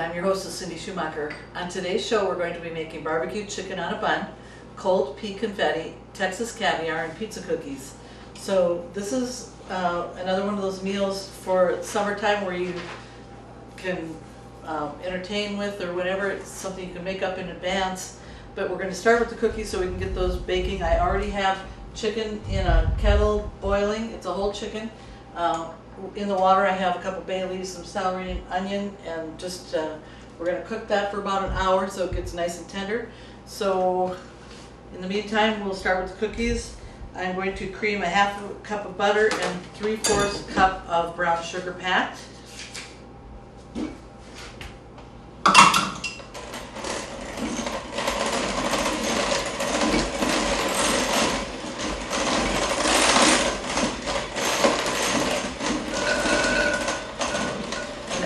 I'm your hostess, Cindy Schumacher. On today's show, we're going to be making barbecued chicken on a bun, cold pea confetti, Texas caviar, and pizza cookies. So this is another one of those meals for summertime where you can entertain with or whatever. It's something you can make up in advance. But we're going to start with the cookies so we can get those baking. I already have chicken in a kettle boiling. It's a whole chicken. In the water I have a couple bay leaves, some celery and onion, and just we're going to cook that for about an hour so it gets nice and tender. So in the meantime, we'll start with the cookies. I'm going to cream a half a cup of butter and 3/4 cup of brown sugar packed.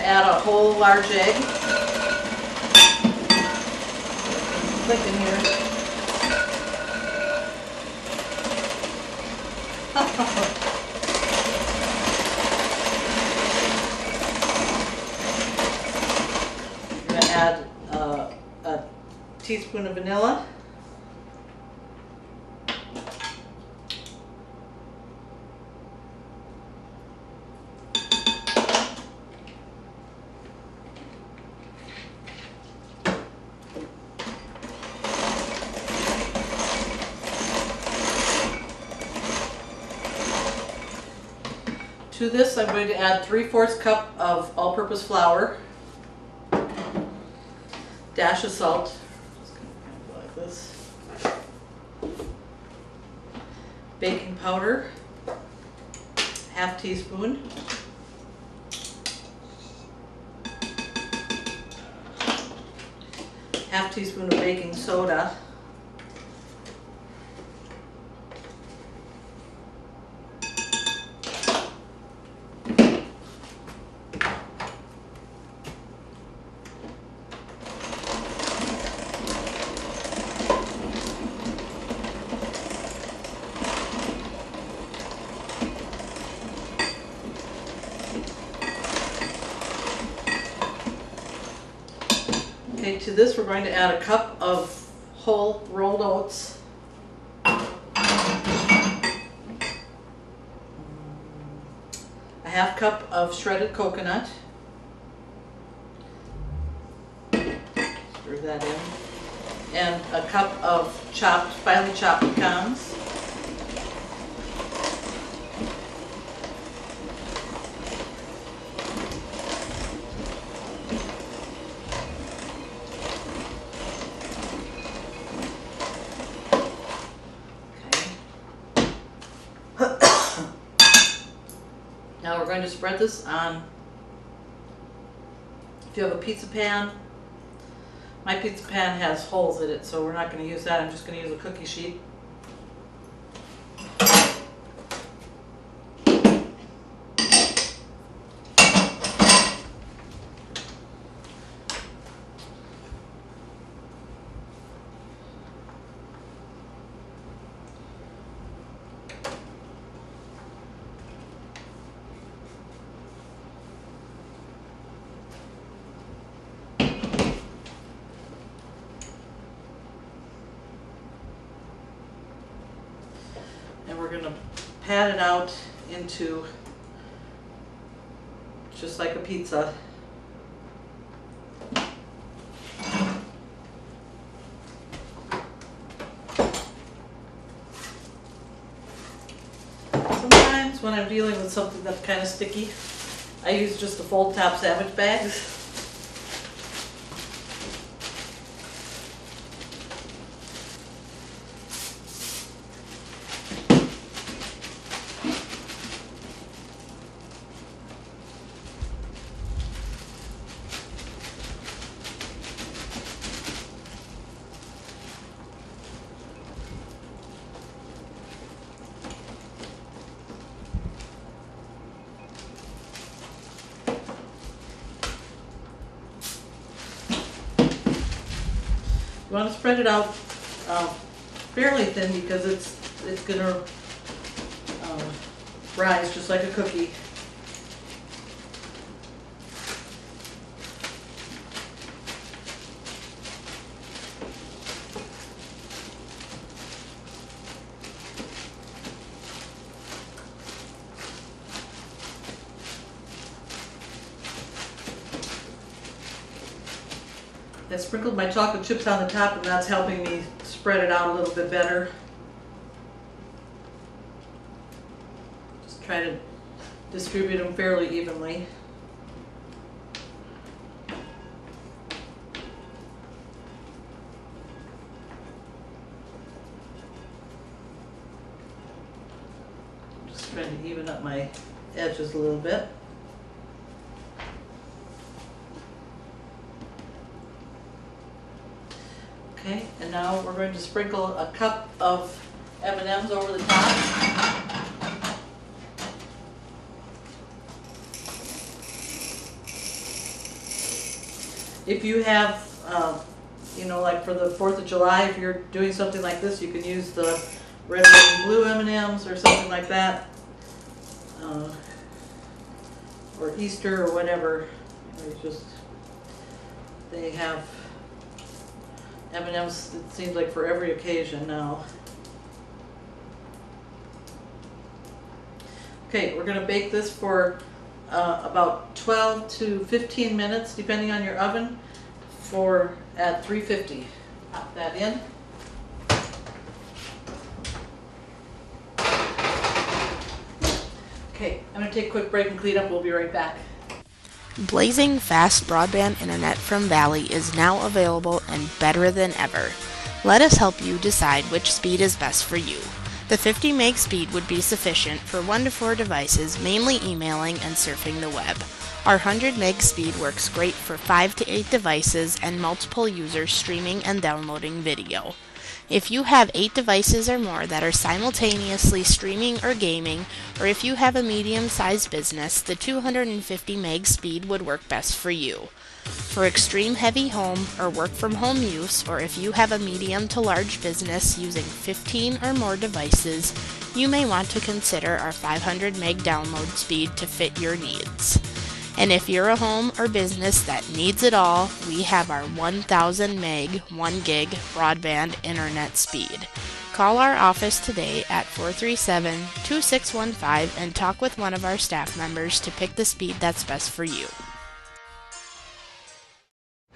Add a whole large egg. Click in here. I'm going to add a teaspoon of vanilla. To this, I'm going to add 3/4 cup of all-purpose flour, dash of salt, just going to go like this, baking powder, half teaspoon, half teaspoon of baking soda, Okay, to this we're going to add a cup of whole rolled oats, a half cup of shredded coconut, stir that in, and a cup of finely chopped pecans. Now we're going to spread this on, if you have a pizza pan, my pizza pan has holes in it, so we're not going to use that. I'm just going to use a cookie sheet. And we're going to pat it out into just like a pizza. Sometimes when I'm dealing with something that's kind of sticky, I use just the fold top sandwich bags. You want to spread it out fairly thin because it's going to rise just like a cookie. I sprinkled my chocolate chips on the top, and that's helping me spread it out a little bit better. Just try to distribute them fairly evenly. Just trying to even up my edges a little bit. Okay, and now we're going to sprinkle a cup of M&Ms over the top. If you have, you know, like for the 4th of July, if you're doing something like this, you can use the red, white, and blue M&Ms or something like that. Or Easter or whatever. It's just, they have M&Ms, it seems like, for every occasion now. Okay, we're going to bake this for about 12 to 15 minutes, depending on your oven, at 350. Pop that in. Okay, I'm going to take a quick break and clean up. We'll be right back. Blazing fast broadband internet from Valley is now available and better than ever. Let us help you decide which speed is best for you. The 50 meg speed would be sufficient for 1 to 4 devices, mainly emailing and surfing the web. Our 100 meg speed works great for 5 to 8 devices and multiple users streaming and downloading video. If you have 8 devices or more that are simultaneously streaming or gaming, or if you have a medium-sized business, the 250 meg speed would work best for you. For extreme heavy home or work from home use, or if you have a medium to large business using 15 or more devices, you may want to consider our 500 meg download speed to fit your needs. And if you're a home or business that needs it all, we have our 1000 meg 1 gig broadband internet speed. Call our office today at 437-2615 and talk with one of our staff members to pick the speed that's best for you.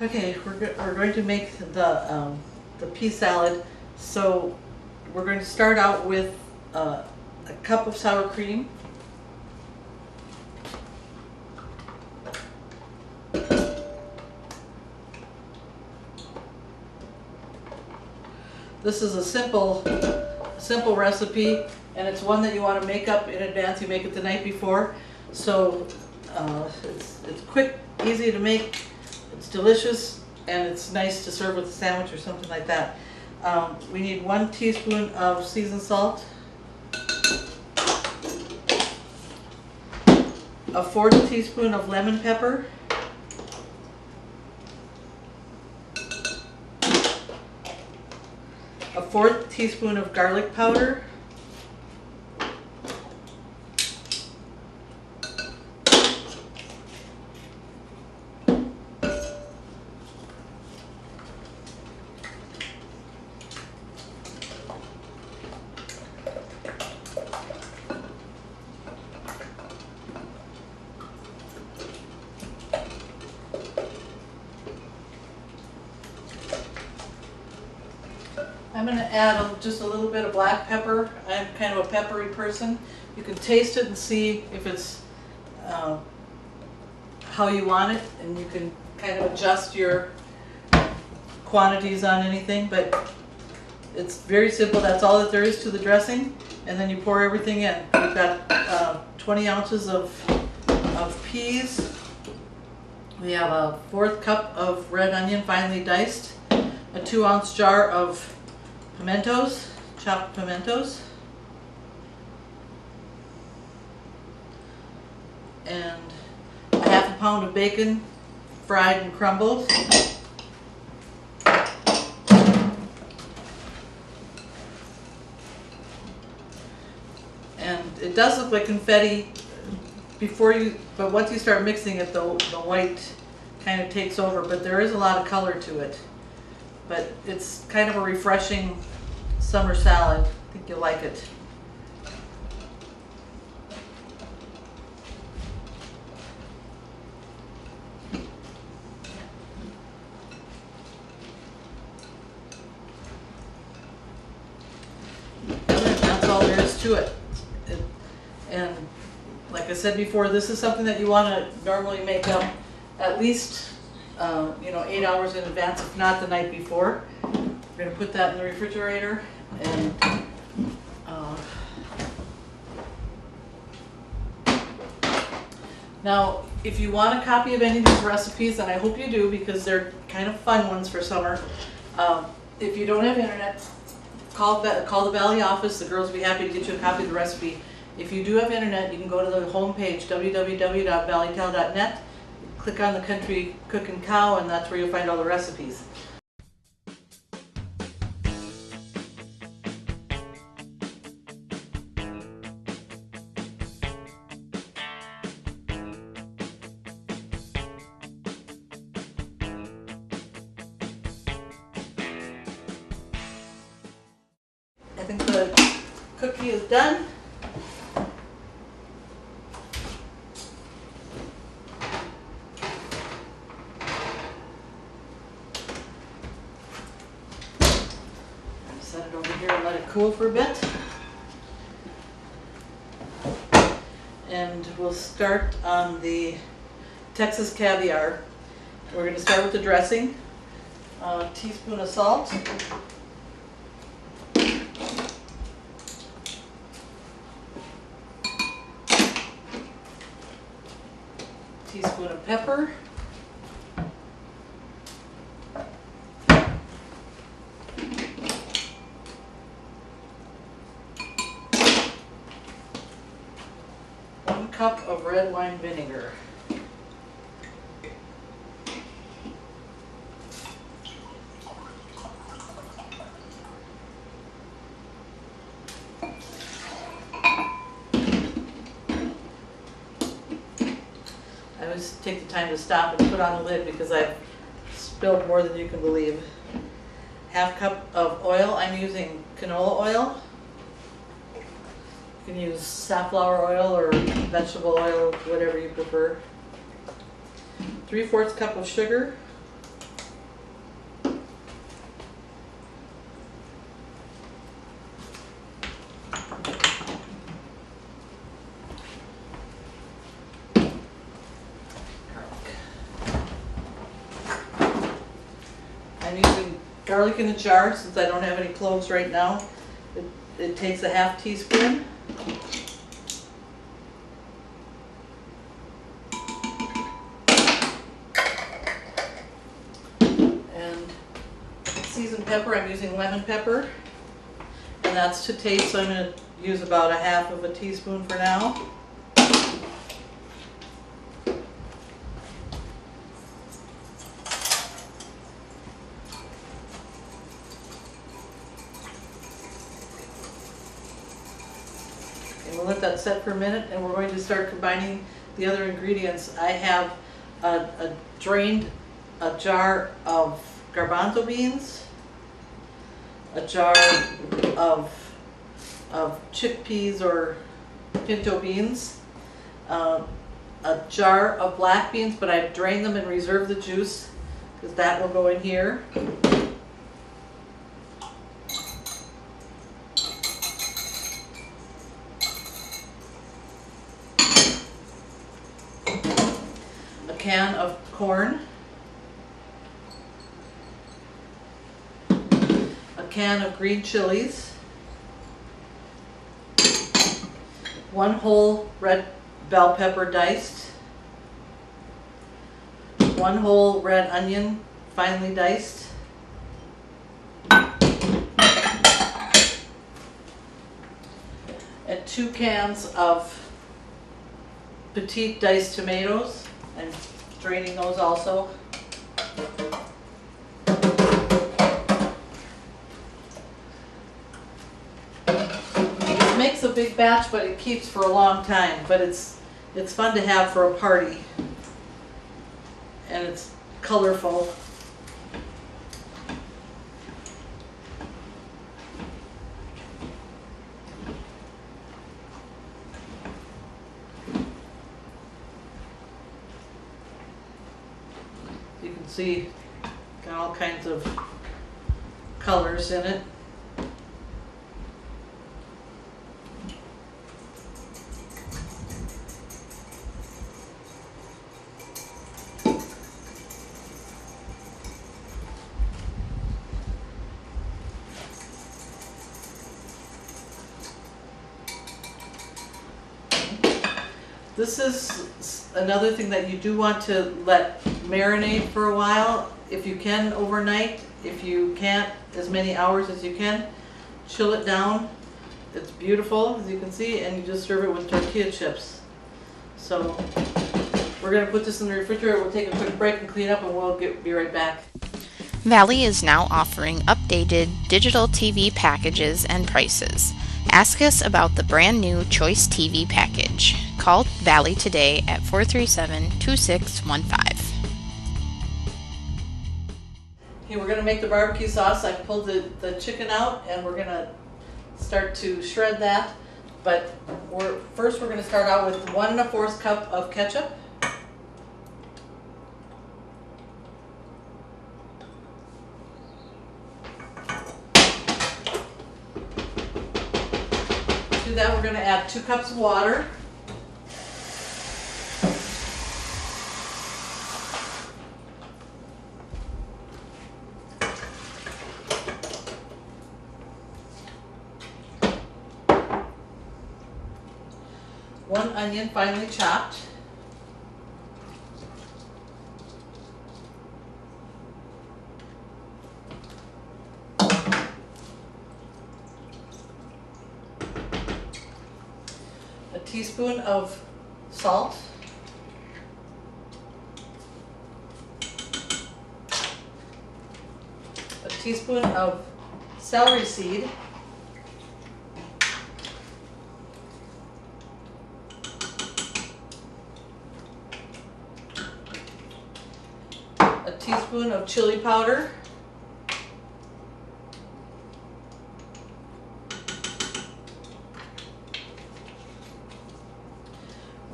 Okay, we're going to make the pea salad. So we're going to start out with a cup of sour cream. This is a simple recipe, and it's one that you want to make up in advance. You make it the night before, so it's quick, easy to make. It's delicious, and it's nice to serve with a sandwich or something like that. We need 1 teaspoon of seasoned salt, a 1/4 teaspoon of lemon pepper, a 1/4 teaspoon of garlic powder, I'm going to add just a little bit of black pepper. I'm kind of a peppery person. You can taste it and see if it's how you want it, and you can kind of adjust your quantities on anything, but it's very simple. That's all that there is to the dressing, and then you pour everything in. We've got 20 ounces of peas. We have a 1/4 cup of red onion finely diced, a 2-ounce jar of pimentos, chopped pimentos, and a 1/2 pound of bacon fried and crumbled. And it does look like confetti but once you start mixing it, the white kind of takes over, but there is a lot of color to it. But it's kind of a refreshing summer salad. I think you'll like it. to it. And like I said before, this is something that you want to normally make up at least 8 hours in advance, if not the night before. We're going to put that in the refrigerator. And now, if you want a copy of any of these recipes, and I hope you do because they're kind of fun ones for summer, if you don't have internet, call the Valley office. The girls will be happy to get you a copy of the recipe. If you do have internet, you can go to the homepage, www.valleytel.net, click on the Country Cookin' Cow, and that's where you'll find all the recipes. I think the cookie is done. Set it over here and let it cool for a bit. And we'll start on the Texas caviar. We're going to start with the dressing. A teaspoon of salt. Teaspoon of pepper. One cup of red wine vinegar. I always take the time to stop and put on the lid because I've spilled more than you can believe. Half cup of oil. I'm using canola oil. You can use safflower oil or vegetable oil, whatever you prefer. 3/4 cup of sugar. I'm using garlic in a jar since I don't have any cloves right now. It takes a half teaspoon. And seasoned pepper, I'm using lemon pepper. And that's to taste, so I'm going to use about a half of a teaspoon for now. We'll let that set for a minute, and we're going to start combining the other ingredients. I have drained a jar of garbanzo beans, a jar of chickpeas or pinto beans, a jar of black beans, but I've drained them and reserved the juice because that will go in here. Can of corn, a can of green chilies, 1 whole red bell pepper diced, 1 whole red onion finely diced, and 2 cans of petite diced tomatoes. I'm draining those also. It makes a big batch, but it keeps for a long time. But it's fun to have for a party, and it's colorful. You can see got all kinds of colors in it. This is another thing that you do want to let marinate for a while, if you can overnight. If you can't, as many hours as you can, chill it down. It's beautiful, as you can see, and you just serve it with tortilla chips. So we're going to put this in the refrigerator. We'll take a quick break and clean up, and we'll be right back. Valley is now offering updated digital TV packages and prices. Ask us about the brand new Choice TV package. Call Valley today at 437-2615. Okay, we're going to make the barbecue sauce. I pulled the chicken out, and we're going to start to shred that. But first we're going to start out with 1 1/4 cup of ketchup. To that we're going to add 2 cups of water. One onion finely chopped. A teaspoon of salt. A teaspoon of celery seed. A teaspoon of chili powder.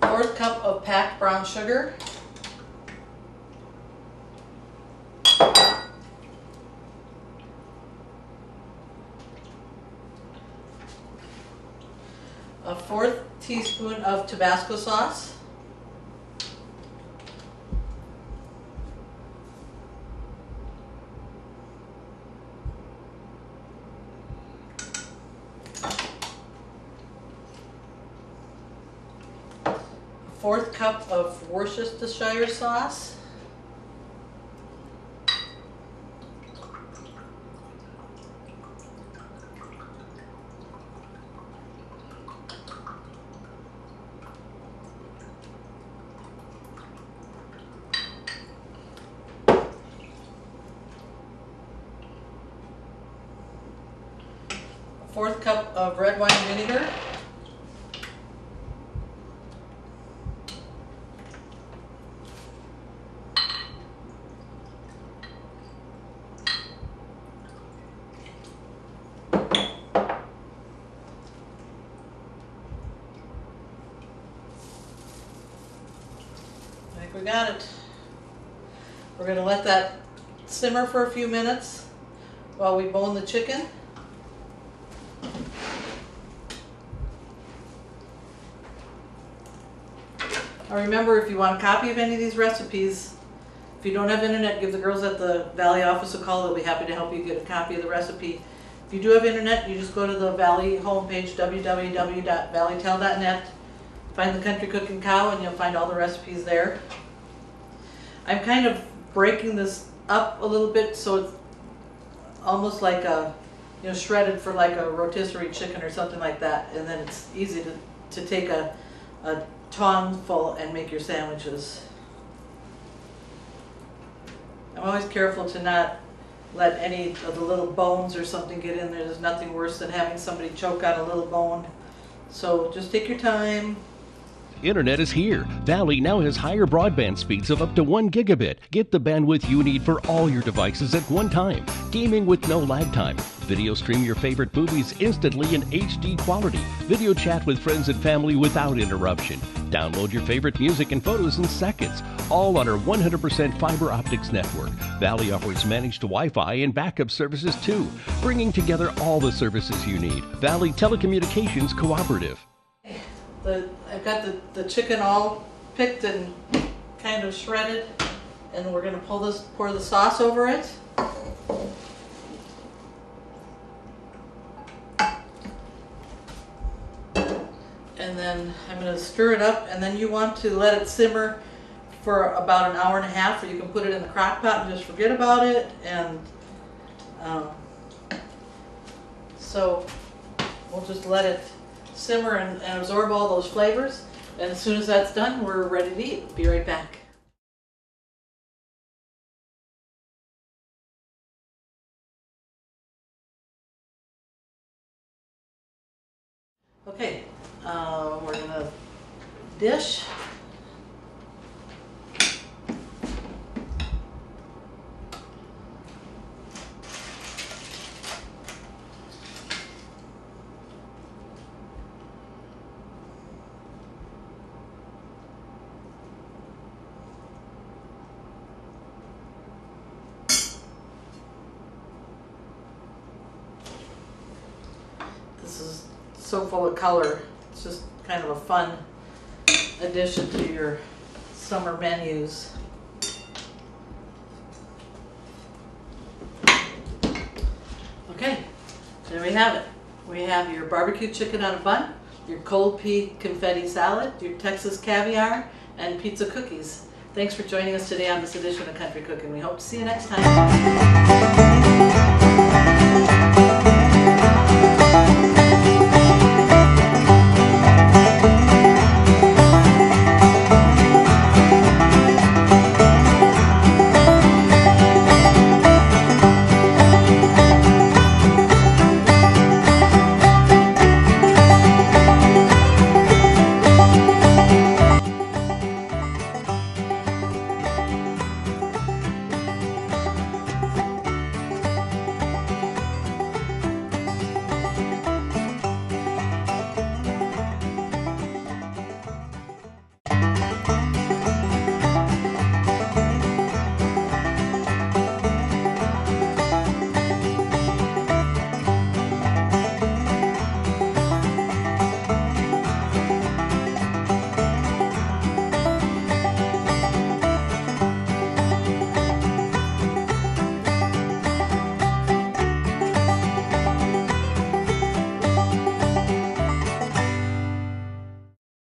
A 1/4 cup of packed brown sugar. A 1/4 teaspoon of Tabasco sauce. A 1/4 cup of Worcestershire sauce. A 1/4 cup of red wine vinegar. I think we got it. We're going to let that simmer for a few minutes while we bone the chicken. Now remember, if you want a copy of any of these recipes, if you don't have internet, give the girls at the Valley office a call. They'll be happy to help you get a copy of the recipe. If you do have internet, you just go to the Valley homepage, www.valleytel.net, find the Country Cooking Cow, and you'll find all the recipes there. I'm kind of breaking this up a little bit so it's almost like a, shredded for like a rotisserie chicken or something like that, and then it's easy to take a tongue full and make your sandwiches. I'm always careful to not let any of the little bones or something get in there. There's nothing worse than having somebody choke on a little bone. So just take your time. Internet is here. Valley now has higher broadband speeds of up to 1 gigabit. Get the bandwidth you need for all your devices at one time. Gaming with no lag time. Video stream your favorite movies instantly in HD quality. Video chat with friends and family without interruption. Download your favorite music and photos in seconds. All on our 100% fiber optics network. Valley offers managed Wi-Fi and backup services too, bringing together all the services you need. Valley Telecommunications Cooperative. I've got the chicken all picked and kind of shredded, and we're going to pour the sauce over it. And and then I'm going to stir it up, and then you want to let it simmer for about an hour and a half, or you can put it in the crock pot and just forget about it. And so we'll just let it simmer and absorb all those flavors, and as soon as that's done, we're ready to eat. Be right back. Okay, we're gonna dish. This is so full of color. It's just kind of a fun addition to your summer menus. Okay, there we have it. We have your barbecue chicken on a bun, your cold pea confetti salad, your Texas caviar, and pizza cookies. Thanks for joining us today on this edition of Country Cooking. We hope to see you next time.